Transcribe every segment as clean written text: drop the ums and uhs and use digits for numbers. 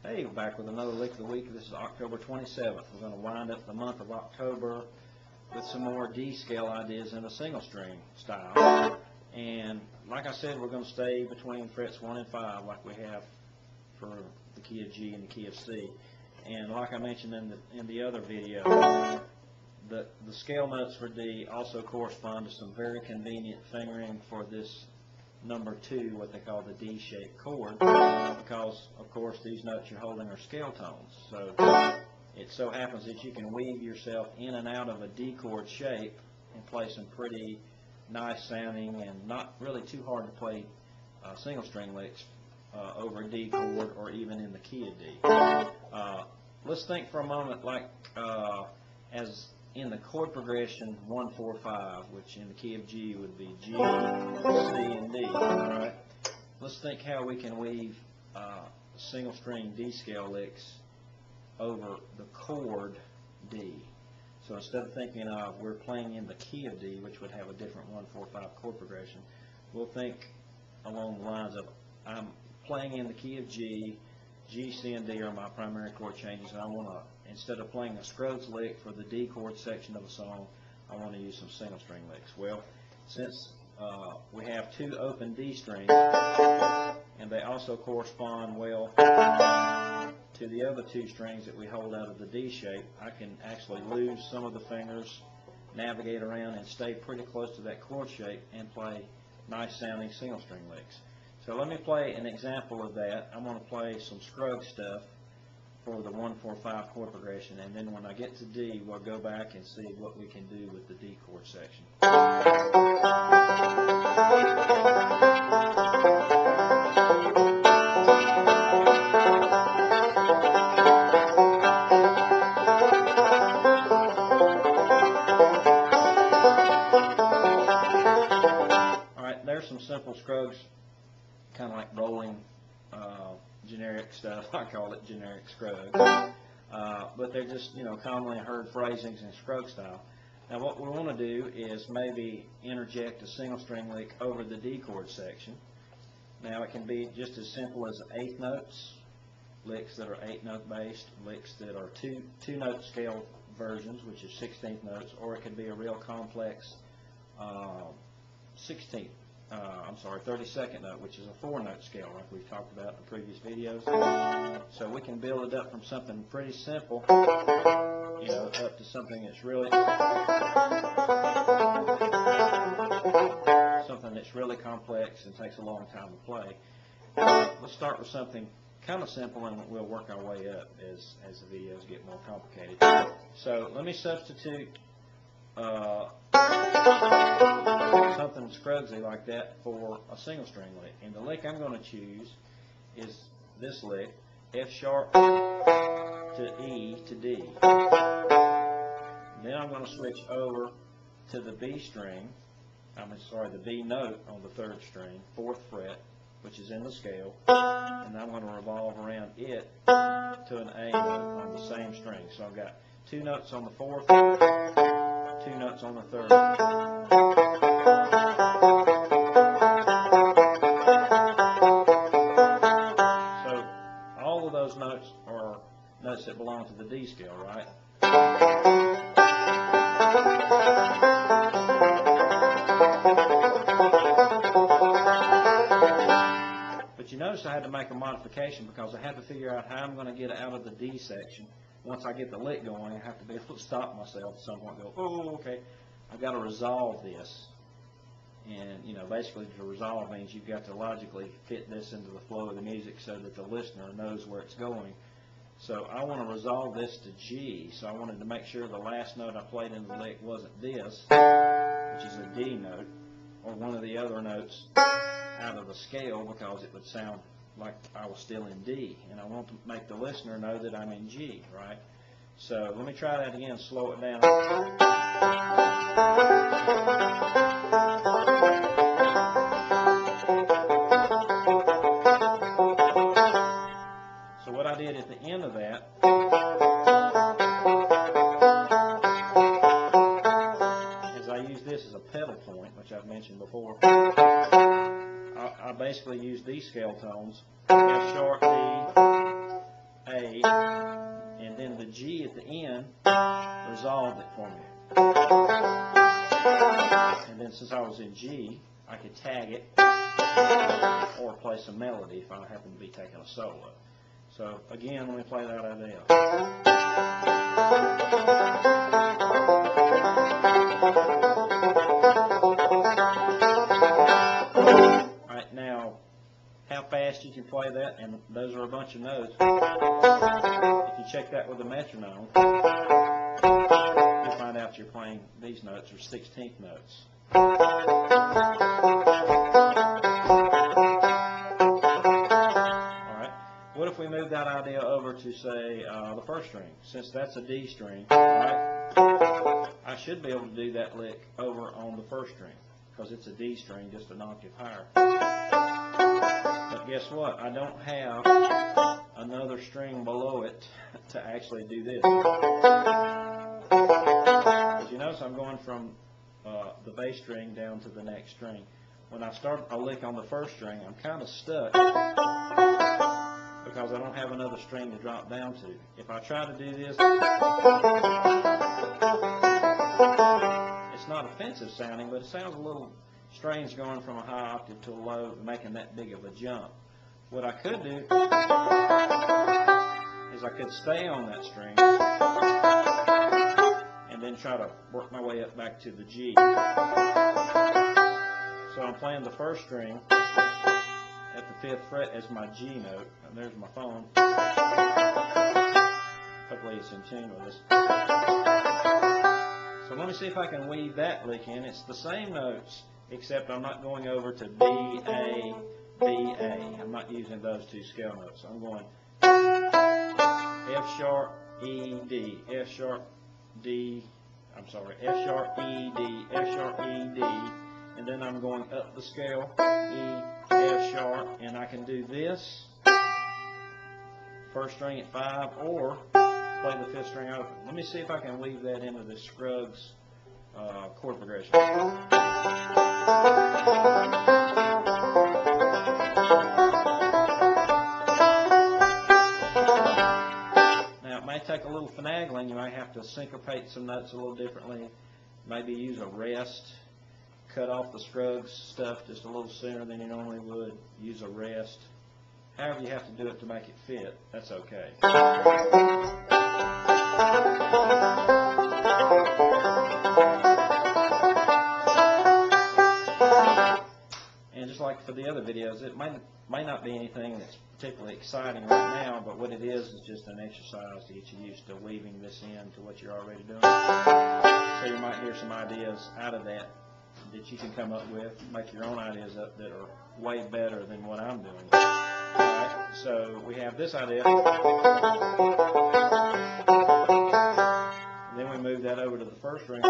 Hey, we're back with another lick of the week. This is October 27th. We're going to wind up the month of October with some more D scale ideas in a single string style. And like I said, we're going to stay between frets 1 and 5 like we have for the key of G and the key of C. And like I mentioned in the other video, the scale notes for D also correspond to some very convenient fingering for this number 2, what they call the D-shaped chord, because of course these notes you're holding are scale tones. So it so happens that you can weave yourself in and out of a D chord shape and play some pretty nice sounding and not really too hard to play single string licks over a D chord or even in the key of D. Let's think for a moment like as in the chord progression 1, 4, 5, which in the key of G would be G, C, and D. All right. Let's think how we can weave single string D scale licks over the chord D. So instead of thinking we're playing in the key of D, which would have a different 1, 4, 5 chord progression, we'll think along the lines of I'm playing in the key of G, G, C, and D are my primary chord changes, and I want to, instead of playing a Scruggs lick for the D chord section of a song, I want to use some single string licks. Well, since we have 2 open D strings, and they also correspond well to the other 2 strings that we hold out of the D shape, I can actually lose some of the fingers, navigate around, and stay pretty close to that chord shape and play nice sounding single string licks. So let me play an example of that. I'm going to play some Scruggs stuff for the 1, 4, 5 chord progression, and then when I get to D, we'll go back and see what we can do with the D chord section. Alright, there's some simple Scruggs, kind of like rolling generic stuff. I call it generic Scruggs. But they're just, commonly heard phrasings in Scruggs style. Now what we want to do is maybe interject a single string lick over the D chord section. Now it can be just as simple as 8th notes, licks that are 8 note based, licks that are 2 note scale versions, which is 16th notes, or it could be a real complex 32nd note, which is a 4-note scale like we've talked about in previous videos. So we can build it up from something pretty simple, up to something that's really complex and takes a long time to play. Let's start with something kind of simple, and we'll work our way up as the videos get more complicated. So let me substitute something Scruggsy like that for a single string lick. And the lick I'm going to choose is this lick, F sharp to E to D. Then I'm going to switch over to the B string, the B note on the 3rd string, 4th fret, which is in the scale, and I'm going to revolve around it to an A note on the same string. So I've got 2 notes on the 4th, 2 notes on the 3rd. So all of those notes are notes that belong to the D scale, right? But you notice I had to make a modification because I had to figure out how I'm going to get out of the D section. Once I get the lick going, I have to be able to stop myself at some point and go, oh, okay, I've got to resolve this. And, basically to resolve means you've got to logically fit this into the flow of the music so that the listener knows where it's going. So I want to resolve this to G, so I wanted to make sure the last note I played in the lick wasn't this, which is a D note, or one of the other notes out of the scale, because it would sound like I was still in D, and I want to make the listener know that I'm in G, right? So let me try that again, slow it down. So what I did at the end of that is I used this as a pedal point, which I've mentioned before. I basically used these scale tones, F sharp, D, A, and then the G at the end resolved it for me. And then since I was in G, I could tag it or play some melody if I happen to be taking a solo. So again, let me play that idea. Alright, now how fast you can play that, and those are a bunch of notes. If you check that with a metronome, you'll find out you're playing these notes are 16th notes. Alright, what if we move that idea over to, say, the first string? Since that's a D string, right, I should be able to do that lick over on the first string, because it's a D string, just an octave higher. But guess what? I don't have another string below it to actually do this. As you notice, I'm going from the bass string down to the next string. When I start a lick on the first string, I'm kind of stuck because I don't have another string to drop down to. If I try to do this, it's not offensive sounding, but it sounds a little strange going from a high octave to a low, making that big of a jump. What I could do is I could stay on that string and then try to work my way up back to the G. So I'm playing the first string at the 5th fret as my G note. And there's my phone. Hopefully it's in tune with this. So let me see if I can weave that lick in. It's the same notes, except I'm not going over to B, A, B, A. I'm not using those two scale notes. I'm going F sharp, E, D, F sharp, D, I'm sorry, F sharp, E, D, F sharp, E, D, and then I'm going up the scale, E, F sharp, and I can do this, first string at 5, or play the 5th string open. Let me see if I can weave that into the Scruggs chord progression. Now, it may take a little finagling. You might have to syncopate some notes a little differently. Maybe use a rest. Cut off the Scruggs stuff just a little sooner than you normally would. Use a rest. However you have to do it to make it fit, that's okay. And just like for the other videos, it may not be anything that's particularly exciting right now, but what it is just an exercise to get you used to weaving this into what you're already doing. So you might hear some ideas out of that you can come up with, make your own ideas up that are way better than what I'm doing. Alright, so we have this idea. And then we move that over to the first string.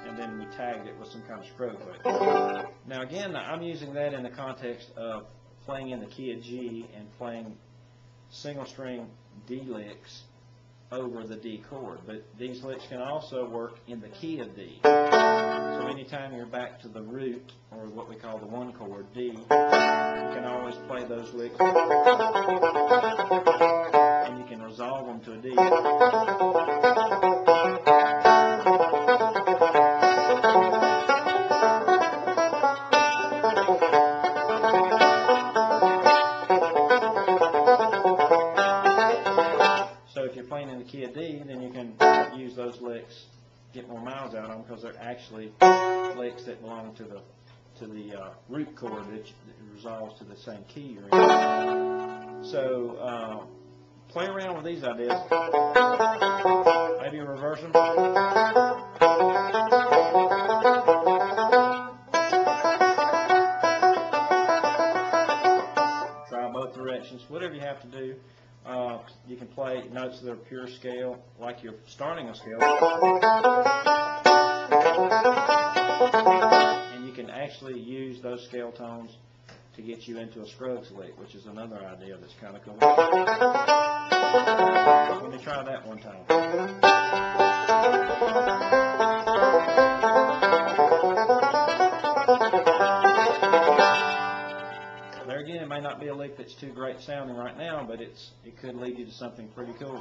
And then we tagged it with some kind of Scruggs lick. Now again, I'm using that in the context of playing in the key of G and playing single string D licks over the D chord, but these licks can also work in the key of D. So anytime you're back to the root, or what we call the 1 chord, D, you can always play those licks and you can resolve them to a D. So if you're playing in the key of D, then you can use those licks, get more miles out of them, because they're actually licks that belong to the root chord that resolves to the same key you're in. So play around with these ideas. Maybe reverse them. Try both directions. Whatever you have to do. You can play notes that are pure scale, like you're starting a scale. And you can actually use those scale tones to get you into a Scruggs lick, which is another idea that's kind of cool. Let me try that one time. There again, it may not be a lick that's too great sounding right now, but it could lead you to something pretty cool.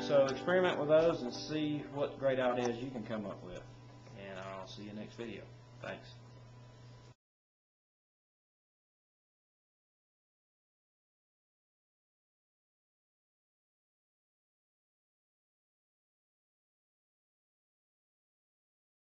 So experiment with those and see what great ideas you can come up with. And I'll see you next video. Thanks.